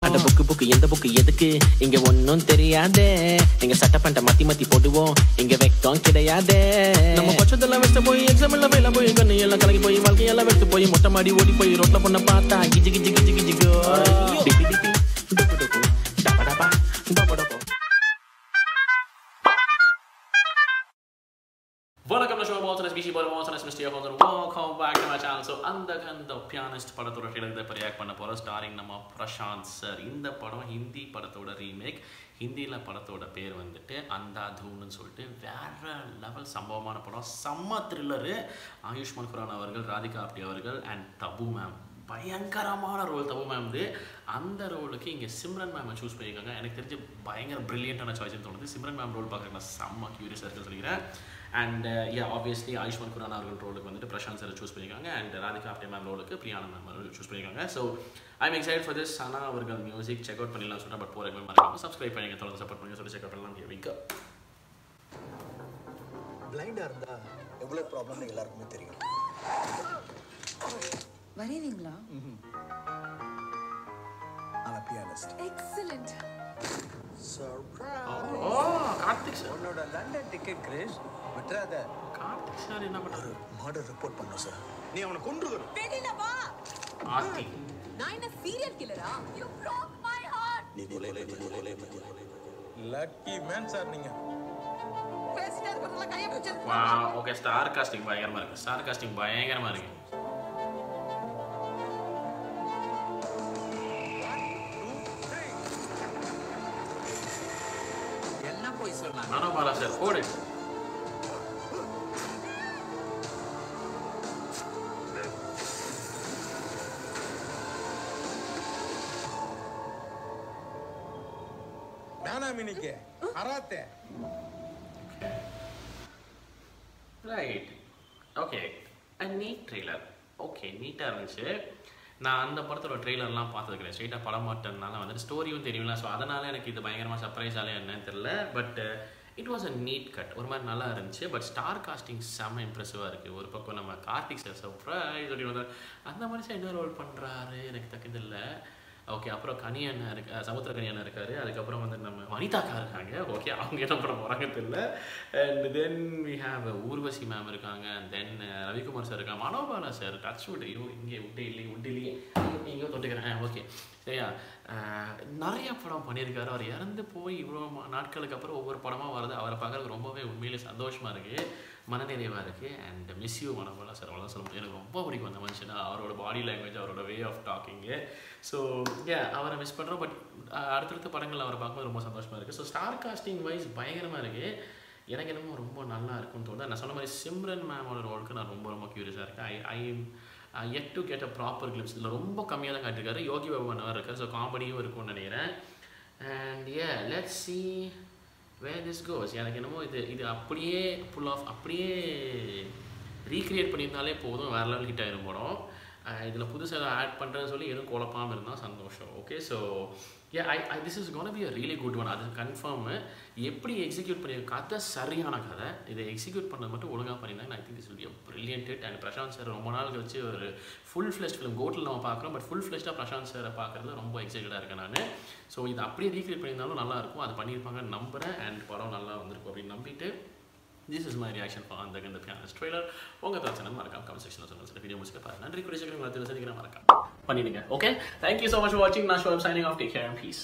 அந்த புக்கு எந்த புக்கு எதுக்கு இங்க ஒன்னும் தெரியாதே. நீங்க சட்ட பண்ட மத்தி போடுவோம் இங்க வெக்கம் கிடையாதே. நம்ம பட்சத்தெல்லாம் வெஸ்ட போய் எக்ஸாம் எல்லாம் மேல போய் கண்ணு எல்லாம் கலங்கி போய் வாழ்க்கையெல்லாம் வெட்டு போய் மொட்டை மாடி ஓடி போய் ரோட்ல பொண்ண பார்த்தா கிஜி கிஜி கிஜி கிஜிக்கோ. வணக்கம் நான் மோசனஸ் பிசி பாரு மோசனஸ் மிஸ்டர் ஹோதர் welcome back to my channel. So அந்த பியானிஸ்ட் படத்தோட ட்ரெய்லர் இப்போ ரியாக்ட் பண்ண போகிறோம். ஸ்டாரிங் நம்ம பிரசாந்த் சார். இந்த படம் ஹிந்தி படத்தோட ரீமேக். ஹிந்தியில் படத்தோட பேர் வந்துட்டு அந்தாதூன்னு சொல்லிட்டு வேற லெவல் சம்பவமான படம். செம்ம த்ரில்லரு. ஆயுஷ்மான் குரானா அவர்கள், ராதிகா ஆப்டே அவர்கள் அண்ட் தபு மேம். பயங்கரமான ரோல் தபு மேம். அந்த ரோலுக்கு இங்கே சிம்ரன் மேமை சூஸ் பண்ணியிருக்காங்க. எனக்கு தெரிஞ்சு பயங்கர ப்ரில்லியண்டான சாய்ஸ்ன்னு தோணுது. சிம்ரன் மேம் ரோல் பார்க்குறேன் நான் செம்ம க்யூரியஸாக இருக்குன்னு சொல்லிக்கிறேன். அண்ட் ஆப்வியஸ்லி ஆயுஷ்மான் குரானா அவர்கள் ரோலுக்கு வந்துட்டு பிரசாந்த் சார் சூஸ் பண்ணியிருக்காங்க. அண்ட் ராதிகா ஆப்டே மேம் ரோலுக்கு பிரியானந்த் மேம் அவர்கள் சூஸ் பண்ணியிருக்காங்க. So I'm excite for this. Sana அவர்கள் மியூசிக் செக் அவுட் பண்ணிடலாம் சொல்கிறேன். பட் போகிற மறக்காம சப்ஸ்கிரைப் பண்ணி தொடர்ந்து சப்போர்ட் பண்ணி சொல்லி செக் அவுட் பண்ணலாம். வீக்கா பிளைண்டாக இருந்தால் எவ்வளோ ப்ராப்ளம்னு எல்லாருக்குமே தெரியும். வரைவீங்களா? ஆனால் pianist. Excellent. Surprise. Karthik sir. உன்னோட லண்டன் டிக்கெட் கிரேஸ் விட்டுறாத. கார்த்திக் சார் என்ன பண்ணுறாரு? மர்டர் ரிப்போர்ட் பண்ணோம் சார். நீ அவனை கொன்றுக்கணும். வெளியில வா. ஆர்த்தி. நான் என்ன serial கில்லரா? You broke my heart. நீ கொலை லக்கி மேன் சார் நீங்க. பேசிட்டே இருக்கறதுல கைய வச்சு. வா ஓகே. ஸ்டார் காஸ்டிங் பயங்கரமாக இருக்குது. ஸ்டார் காஸ்டிங் பயங்கரமாக இருக்குது. மனோபாலா சார் போடு. நானாமினிக்கு அராத்தே. Right okay. Neat trailer. Okay நீட்டாக இருந்துச்சு. நான் அந்த படத்தோட ட்ரெய்லர்லாம் பார்த்தது கிடையாது. ஸ்ட்ரெயிட்டாக படம் மாட்டேனால வந்துட்டு ஸ்டோரியும் தெரியும்ல. ஸோ அதனால் எனக்கு இது பயங்கரமாக சர்ப்ரைஸாலே என்னன்னு தெரியல. But it was a neat cut. ஒரு மாதிரி நல்லா இருந்துச்சு. பட் ஸ்டார் காஸ்டிங் செம்ம இம்ப்ரெசிவாக இருக்குது. ஒரு பக்கம் நம்ம கார்த்திக் சார் சர்ப்ரைஸ் அப்படின்னு வந்தார். அந்த மனுஷன் என்ன ரோல் பண்ணுறாரு எனக்கு தக்கதில்லை. ஓகே அப்புறம் கனியன் இருக்கு, சமுத்திர கனியன் இருக்காரு. அதுக்கப்புறம் வந்து நம்ம வனிதாக்கா இருக்காங்க. ஓகே அவங்க என்ன பண்ண போகிறாங்க தெரியல. And then we have Urvashi ma'am இருக்காங்க. அண்ட் தென் ரவிக்குமார் சார் இருக்காங்க. Manobala sir touch wood. ஐயோ இங்கே உட்டிலேயே எங்கேயோ தொட்டுக்கிறேன். ஓகே சரியா. நிறைய படம் பண்ணியிருக்காரு. அவர் இறந்து போய் இவ்வளோ நாட்களுக்கு அப்புறம் ஒவ்வொரு படமாக வருது. அவரை பார்க்குறதுக்கு ரொம்பவே உண்மையிலே சந்தோஷமாக இருக்குது, மனநிறைவாக இருக்குது. And miss you Manobala sir. அவ்வளோதான் சொல்ல முடியும். எனக்கு ரொம்ப பிடிக்கும் அந்த மனுஷனா. அவரோட பாடி லாங்குவேஜ், அவரோட வே ஆஃப் டாக்கிங்கு. ஸோ அவரை மிஸ் பண்ணுறோம். பட் அடுத்தடுத்த படங்கள் அவரை பார்க்கும்போது ரொம்ப சந்தோஷமாக இருக்குது. ஸோ ஸ்டார் காஸ்டிங் வைஸ் பயங்கரமாக இருக்குது. எனக்கு என்னமோ ரொம்ப நல்லா இருக்குன்னு தோணுது. நான் சொன்ன மாதிரி சிம்ரன் மேமோட ரோலுக்கு நான் ரொம்ப க்யூரியஸாக இருக்கேன். ஐ yet to get a proper glimpse. இதில் ரொம்ப கம்மியாக தான் காட்டியிருக்காரு. யோகி பாபு மன்னவர் இருக்கார். ஸோ காமெடியும் இருக்கும்னு நினைக்கிறேன். And let's see where this goes. எனக்கு என்னமோ இது அப்படியே புல் ஆஃப் அப்படியே ரீக்ரியேட் பண்ணியிருந்தாலே போதும், வேறு லெவல் ஹிட் ஆகிரும் படம். இதில் புதுசாக ஆட் பண்ணுறேன்னு சொல்லி எதுவும் குழப்பாமல் இருந்தால் சந்தோஷம். Okay so this is gonna be a really good one. அது கன்ஃபார்மு. எப்படி எக்ஸிக்யூட் பண்ணி கதை சரியான கதை. இதை எக்ஸிக்யூட் பண்ணது மட்டும் ஒழுங்காக பண்ணியிருந்தாங்க. I think this will be a brilliant hit. And Prashanth sir ரொம்ப நாள் கழிச்சு ஒரு ஃபுல் ஃப்ளெஷ்ட் ஃபிலிம் கோட்டில் நம்ம பார்க்குறோம். பட் ஃபுல் ஃப்ளெஷ்டாக பிரசாந்த் சாரை பார்க்குறது ரொம்ப எக்ஸைட்டடாக இருக்கேன் நான். ஸோ இது அப்படியே ரீக்ரியேட் பண்ணியிருந்தாலும் நல்லாயிருக்கும். அது பண்ணியிருப்பாங்கன்னு நம்புகிறேன். அண்ட் படம் நல்லா வந்திருக்கும் அப்படின்னு நம்பிட்டு this is my reaction for அந்த பியானிஸ்ட் ட்ரெய்லர். உங்கள் தாட்ஸ் மறக்காம கமெண்ட் செக்ஷனில் சொல்லுங்கள். வீடியோ முடிச்சுட்டு பாருங்கள். நன்றி குறிச்சிக்கிறேன். சந்திக்கிறேன். மறக்காம பண்ணிடுங்க. Okay thank you so much for வாட்சிங். நான் show signing off. Take care and piece.